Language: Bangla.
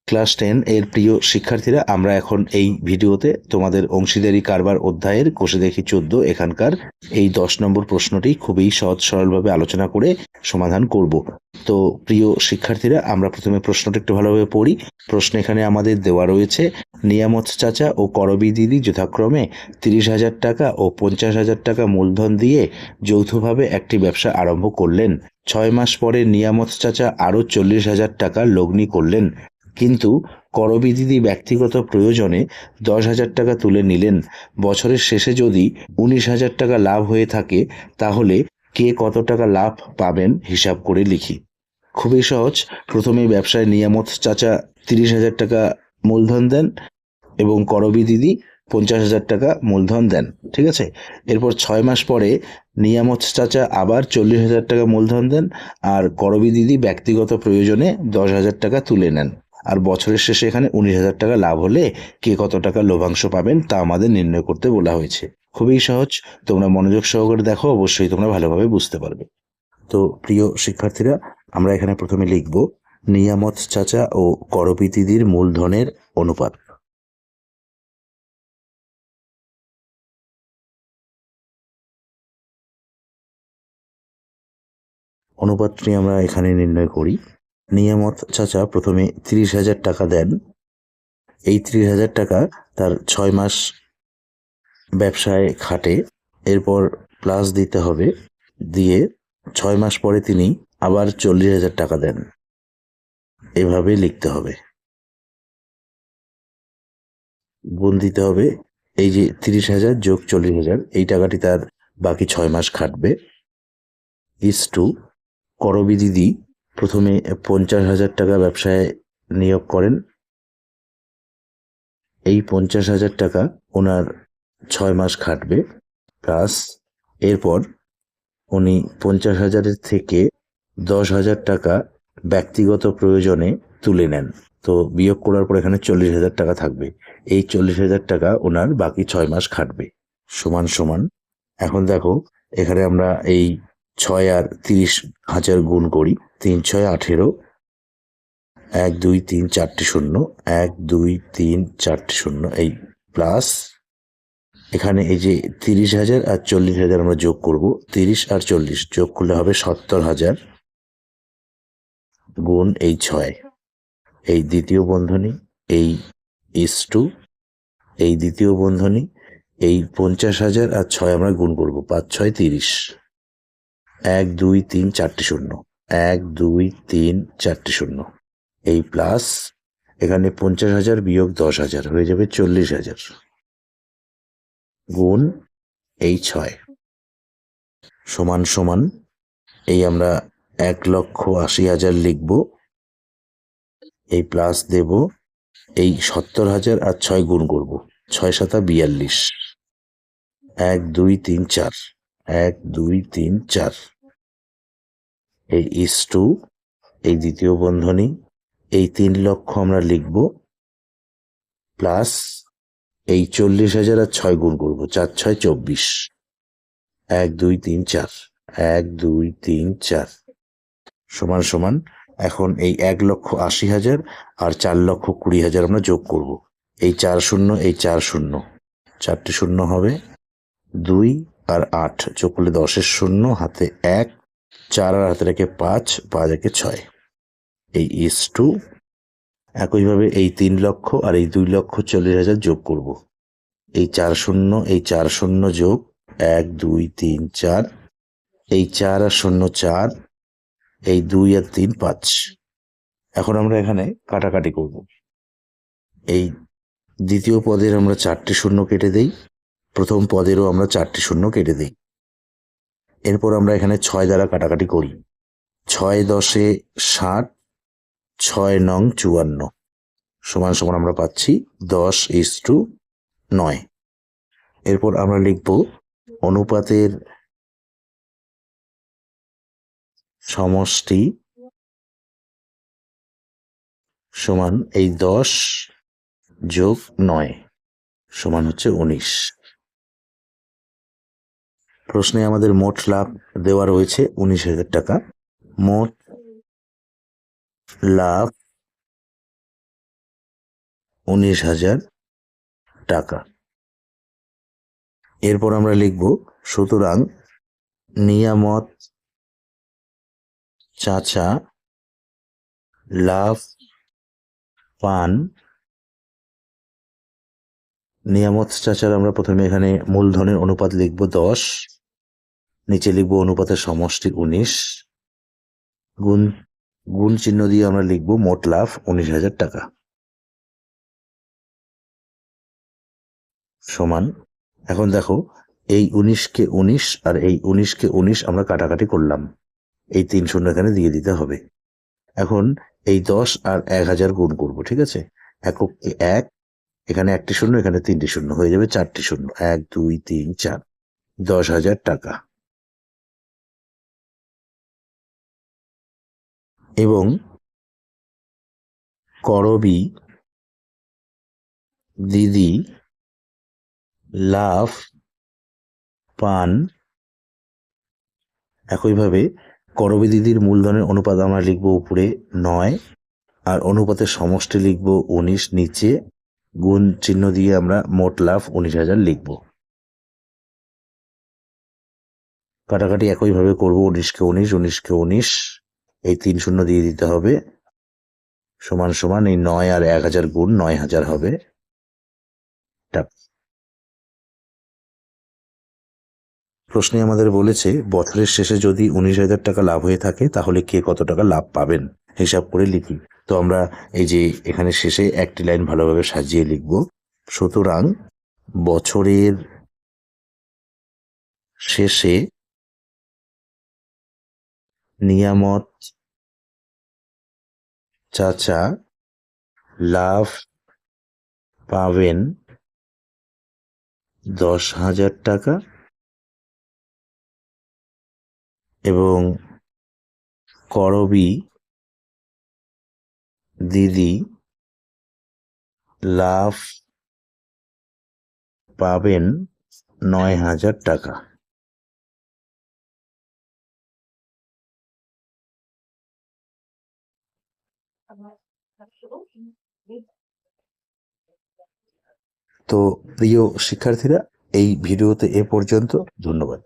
ক্লাস 10 এর প্রিয় শিক্ষার্থীরা, আমরা এখন এই ভিডিওতে তোমাদের অংশীদারি কারবার অধ্যায়ের কোষে দেখি 14 এখানকার এই 10 নম্বর প্রশ্নটি খুবই সহজ সরলভাবে আলোচনা করে সমাধান করব। তো প্রিয় শিক্ষার্থীরা, আমরা প্রথমে প্রশ্নটা একটু ভালোভাবে পড়ি। প্রশ্ন এখানে আমাদের দেওয়া রয়েছে, নিয়ামত চাচা ও করবী দিদি যথাক্রমে 30,000 টাকা ও 50,000 টাকা মূলধন দিয়ে যৌথভাবে একটি ব্যবসা আরম্ভ করলেন। 6 মাস পরে নিয়ামত চাচা আরও 40,000 টাকা লগ্নি করলেন, কিন্তু করবী দিদি ব্যক্তিগত প্রয়োজনে 10,000 টাকা তুলে নিলেন। বছরের শেষে যদি 19,000 টাকা লাভ হয়ে থাকে, তাহলে কে কত টাকা লাভ পাবেন হিসাব করে লিখি। খুবই সহজ। প্রথমে ব্যবসায় নিয়ামত চাচা 30,000 টাকা মূলধন দেন এবং করবী দিদি 50,000 টাকা মূলধন দেন, ঠিক আছে। এরপর 6 মাস পরে নিয়ামত চাচা আবার 40,000 টাকা মূলধন দেন, আর করবী দিদি ব্যক্তিগত প্রয়োজনে 10,000 টাকা তুলে নেন। আর বছরের শেষে এখানে 19,000 টাকা লাভ হলে কে কত টাকা লভ্যাংশ পাবেন তা আমাদের নির্ণয় করতে বলা হয়েছে। খুবই সহজ, তোমরা মনোযোগ সহকারে দেখো, অবশ্যই তোমরা ভালোভাবে বুঝতে পারবে। তো প্রিয় শিক্ষার্থীরা, আমরা এখানে প্রথমে লিখব নিয়ামত চাচা ও করবী দিদির মূলধনের অনুপাত। অনুপাতটি আমরা এখানে নির্ণয় করি। নিয়ামত চাচা প্রথমে 30,000 টাকা দেন। এই 30,000 টাকা তার 6 মাস ব্যবসায় খাটে, এরপর প্লাস দিতে হবে, দিয়ে 6 মাস পরে তিনি আবার 40,000 টাকা দেন। এভাবে লিখতে হবে, গুণ দিতে হবে। এই যে 30,000 যোগ 40,000, এই টাকাটি তার বাকি 6 মাস খাটবে। ইস টু করবী দিদি প্রথমে 50,000 টাকা ব্যবসায় নিয়োগ করেন। এই 50,000 টাকা ওনার 6 মাস খাটবে, প্লাস এরপর উনি 50,000-এর থেকে 10,000 টাকা ব্যক্তিগত প্রয়োজনে তুলে নেন। তো বিয়োগ করার পর এখানে 40,000 টাকা থাকবে। এই 40,000 টাকা ওনার বাকি 6 মাস খাটবে। সমান সমান, এখন দেখো এখানে আমরা এই 6 আর 30,000 গুণ করি। 3 6 18, 1 2 3 4টি শূন্য, 1 2 3 4টি শূন্য, এই প্লাস এখানে এই যে 30,000 আর 40,000 আমরা যোগ করব। 30 আর 40 যোগ করলে হবে 70,000 গুণ এই 6, এই দ্বিতীয় বন্ধনী, এই ইস টু এই দ্বিতীয় বন্ধনী, এই 50,000 আর 6 আমরা গুণ করব। 5 6 30, 1 2 3 4টি শূন্য, 1 2 3 4টি শূন্য, এই প্লাস এখানে 50,000 বিয়োগ 10,000 হয়ে যাবে 40,000 গুণ এই 6, সমান সমান এই আমরা 1,80,000 লিখব। এই প্লাস দেব, এই 70,000 আর 6 গুণ করব। 6 7 42, 1 2 3 4, 1 2 3 4, এই ইস টু এই দ্বিতীয় বন্ধনী, এই 3 লক্ষ আমরা লিখব, প্লাস এই 40,000 আর 6 গুণ করব। 4 6 24, 1 2 3 4, 1 2 3 4, সমান সমান এখন এই 1,80,000 আর 4,20,000 আমরা যোগ করব। এই 4 শূন্য, এই 4 শূন্য, 4টি শূন্য হবে, 2 আর 8 যোগ করলে 10-এর শূন্য, হাতে 1, 4 আর হাতে রেখে 5, 5 একে 6, এই ইস টু একইভাবে এই 3 লক্ষ আর এই 2,40,000 যোগ করব। এই 4 শূন্য, এই 4 শূন্য যোগ 1 2 3 4, এই 4 আর 0 4, এই 2 আর 3 5। এখন আমরা এখানে কাটাকাটি করব। এই দ্বিতীয় পদের আমরা 4টি শূন্য কেটে দেই, প্রথম পদেরও আমরা 4টি শূন্য কেটে দেই। এরপর আমরা এখানে 6 দ্বারা কাটাকাটি করি। 6 10 60, 6 9 54, সমান সমান আমরা পাচ্ছি 10:9। এরপর আমরা লিখব অনুপাতের সমষ্টি সমান এই 10 যোগ 9 সমান হচ্ছে 19। প্রশ্নে আমাদের মোট লাভ দেওয়া রয়েছে 19,000 টাকা। মোট লাভ 19,000 টাকা। এরপর আমরা লিখব সুতরাং নিয়ামত চাচা লাভ পান। নিয়ামত চাচার আমরা প্রথমে এখানে মূলধনের অনুপাত লিখব 10, নিচে লিখব অনুপাতের সমষ্টি 19, গুণ গুণ চিহ্ন দিয়ে আমরা লিখব মোট লাভ 19,000 টাকা, সমান। এখন দেখো এই 19কে 19 আর এই 19কে 19 আমরা কাটাকাটি করলাম, এই 3 শূন্য এখানে দিয়ে দিতে হবে। এখন এই 10 আর 1,000 গুণ করব, ঠিক আছে। এককে 1, এখানে 1টি শূন্য, এখানে 3টি শূন্য, হয়ে যাবে 4টি শূন্য, 1 2 3 4, 10,000 টাকা। এবং করবী দিদি লাভ পান। একইভাবে করবী দিদির মূলধনের অনুপাত আমরা লিখব উপরে 9 আর অনুপাতের সমষ্টি লিখব 19, নিচে গুণ চিহ্ন দিয়ে আমরা মোট লাভ 19,000 লিখব। কাটাকাটি একইভাবে করব, 19কে 19, 19কে 19, এই 3 শূন্য দিয়ে দিতে হবে, সমান সমান এই 9 আর 1,000 গুণ 9,000 হবে টাকা। প্রশ্নে আমাদের বলেছে বছরের শেষে যদি 19,000 টাকা লাভ হয়ে থাকে তাহলে কে কত টাকা লাভ পাবেন, হিসাব করে লিখি। তো আমরা এই যে এখানে শেষে একটি লাইন ভালোভাবে সাজিয়ে লিখব, সুতরাং বছরের শেষে নিয়ামত চাচা লাভ পাবেন 10,000 টাকা এবং করবী দিদি লাভ পাবেন 9,000 টাকা। তো প্রিয় শিক্ষার্থীরা, এই ভিডিওতে এ পর্যন্ত। ধন্যবাদ।